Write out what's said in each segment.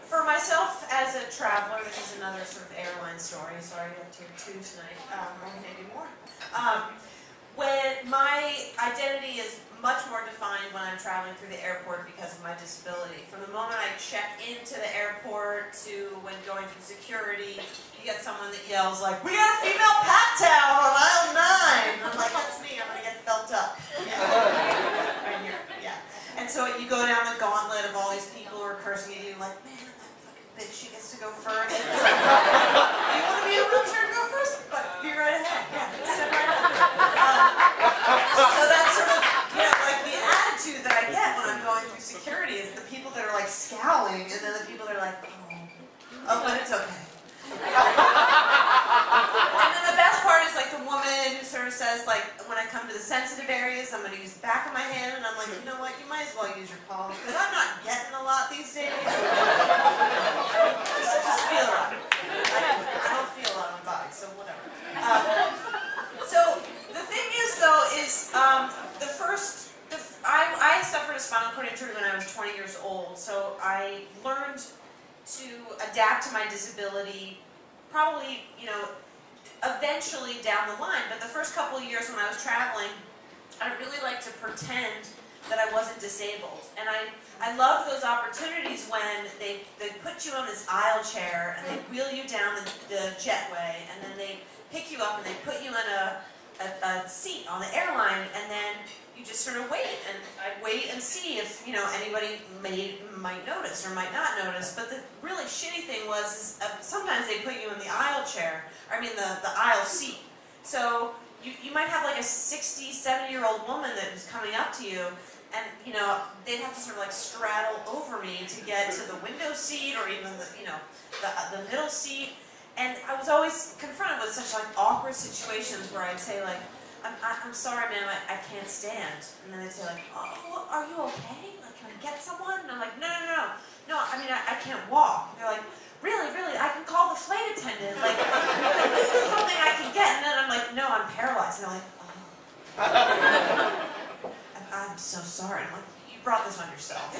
For myself as a traveler, this is another sort of airline story. Sorry, I have tier 2 tonight, or maybe more. When my identity is much more defined when I'm traveling through the airport because of my disability. From the moment I check into the airport to when going through security, you get someone that yells like, "We got a female pat towel on aisle 9!" I'm like, that's me, I'm going to get felt up. Yeah. Right here, yeah. And so you go down the gauntlet of all these people who are cursing at you like, man, that fucking bitch, she gets to go first. You want to be in a wheelchair to go first? But be right ahead. Yeah, sit right up. So that's sort of, like the attitude that I get when I'm going through security is the people that are like scowling and then the people that are like, oh, but it's okay. And then the best part is like the woman who sort of says like, when I come to the sensitive areas, I'm going to use the back of my hand, and I'm like, you know what, you might as well use your palm, because I'm not getting a lot these days. Just feel it. I don't feel a lot on my body, so whatever. So the thing is though, is I suffered a spinal cord injury when I was 20 years old, so I learned to adapt to my disability probably, eventually down the line. But the first couple of years when I was traveling, I really liked to pretend that I wasn't disabled. And I loved those opportunities when they put you on this aisle chair and they wheel you down the jetway, and then they pick you up and they put you in a seat on the airline, and then you just sort of wait, and I'd wait and see if anybody might notice or might not notice. But the really shitty thing was sometimes they put you in the aisle chair, the aisle seat. So you might have like a 60, 70-year-old woman that was coming up to you, and they'd have to sort of like straddle over me to get to the window seat or even the middle seat. And I was always confronted with such like awkward situations where I'd say like, I'm sorry, ma'am, I can't stand. And then they'd say like, oh, are you okay? Like, can I get someone? And I'm like, no, I can't walk. And they're like, really, I can call the flight attendant. Like, this is something I can get. And then I'm like, no, I'm paralyzed. And they're like, oh. I'm so sorry. I'm like, you brought this on yourself.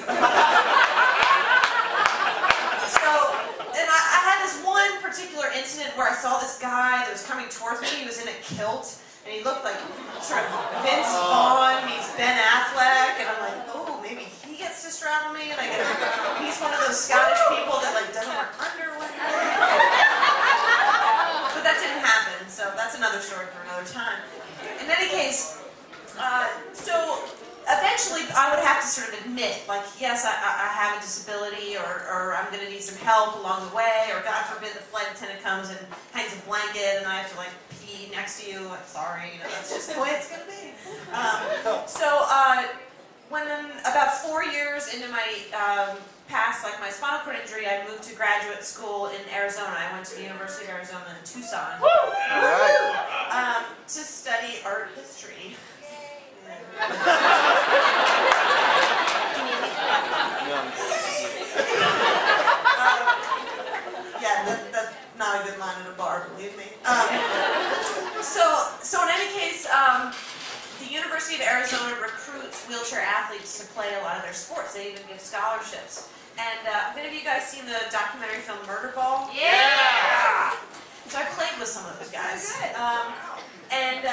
And I had this one particular incident where I saw this guy that was coming towards me. He was in a kilt, and he looked like sort of Vince Vaughn meets Ben Affleck, and I'm like, oh, maybe he gets to straddle me, and he's one of those Scottish people that like doesn't wear underwear. But that didn't happen, so that's another story for another time. In any case, so eventually I would have to sort of admit, like, yes, I have a disability, or I'm going to need some help along the way, or God forbid the flight attendant comes and hangs a blanket and I have to like pee next to you. I'm sorry, that's just the way it's going to be. When about 4 years into my past, like my spinal cord injury, I moved to graduate school in Arizona. I went to the University of Arizona in Tucson to study art history. That's not a good line at a bar, believe me. So in any case, the University of Arizona recruits wheelchair athletes to play a lot of their sports. They even give scholarships. And have any of you guys seen the documentary film Murder Ball? Yeah! So I played with some of those guys. And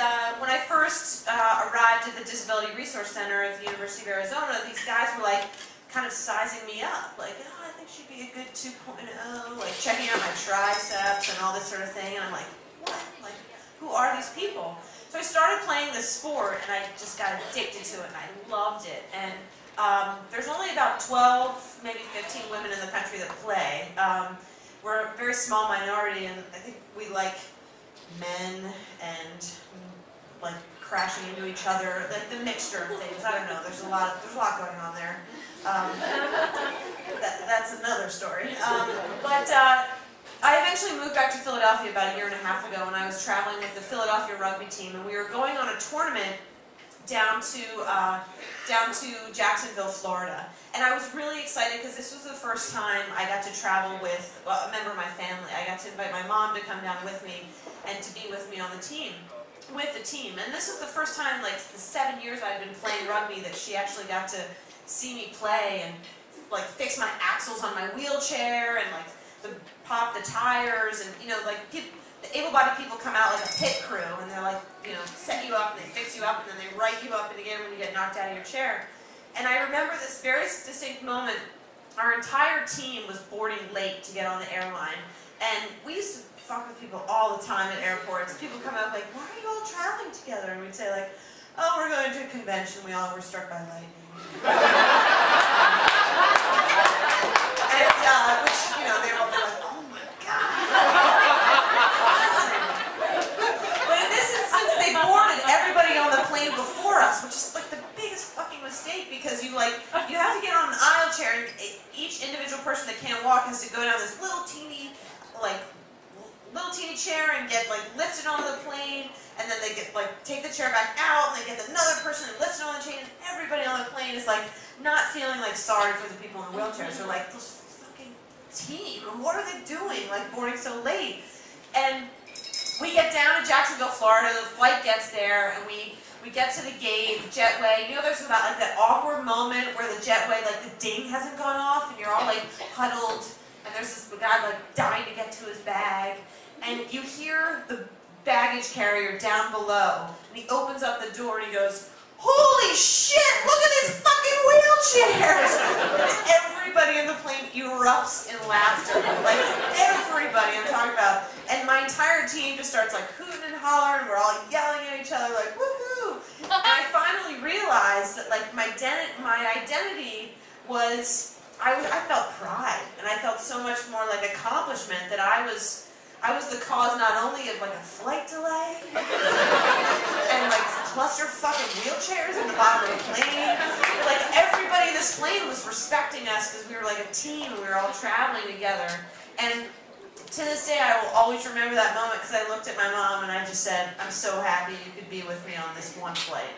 when I first arrived at the Disability Resource Center at the University of Arizona, these guys were like kind of sizing me up, like, oh, I think she'd be a good 2.0, like checking out my triceps and all this sort of thing. And I'm like, what? Like, who are these people? So I started playing this sport, and I just got addicted to it, and I loved it. And there's only about 12, maybe 15 women in the country that play. We're a very small minority, and I think we like men and like crashing into each other, like the mixture of things. I don't know. There's a lot going on there. That's another story. But I eventually moved back to Philadelphia about a year and a half ago, and I was traveling with the Philadelphia rugby team, and we were going on a tournament down to Jacksonville, Florida. And I was really excited because this was the first time I got to travel with a member of my family. I got to invite my mom to come down with me and to be with me on the team, And this was the first time, like the 7 years I'd been playing rugby, that she actually got to see me play and like fix my axles on my wheelchair and like pop the tires, and you know, like the able-bodied people come out like a pit crew, and they're like, you know, set you up and they fix you up and then they right you up and again when you get knocked out of your chair. And I remember this very distinct moment. Our entire team was boarding late to get on the airline, and we used to fuck with people all the time at airports. People come up like, why are you all traveling together? And we'd say like, oh, we're going to a convention. We all were struck by lightning. And, which, you know, they were all like, oh my God. But in this instance, they boarded everybody on the plane before us, which is like the biggest fucking mistake, because you have to get on an aisle chair, and each individual person that can't walk has to go down this little teeny chair and get like lifted onto the plane, and then they get like take the chair back out, and they get another person and lift it on the chain, and everybody on the plane is like not feeling like sorry for the people in wheelchairs. They're like, this fucking team, what are they doing, like boarding so late? And we get down to Jacksonville, Florida, the flight gets there, and we get to the gate, the jetway. You know, there's about like that awkward moment where the jetway, like the ding hasn't gone off, and you're all like huddled, and there's this guy like dying to get to his bag, and you hear the baggage carrier down below, and he opens up the door and he goes, holy shit, look at these fucking wheelchairs! And everybody in the plane erupts in laughter. Like, everybody I'm talking about. And my entire team just starts like hooting and hollering, and we're all yelling at each other like, woohoo! And I finally realized that like my identity was, I felt pride, and I felt so much more like accomplishment that I was the cause not only of like a flight delay and like cluster fucking wheelchairs in the bottom of the plane. Like everybody in this plane was respecting us because we were like a team and we were all traveling together. And to this day, I will always remember that moment because I looked at my mom and I just said, I'm so happy you could be with me on this one flight.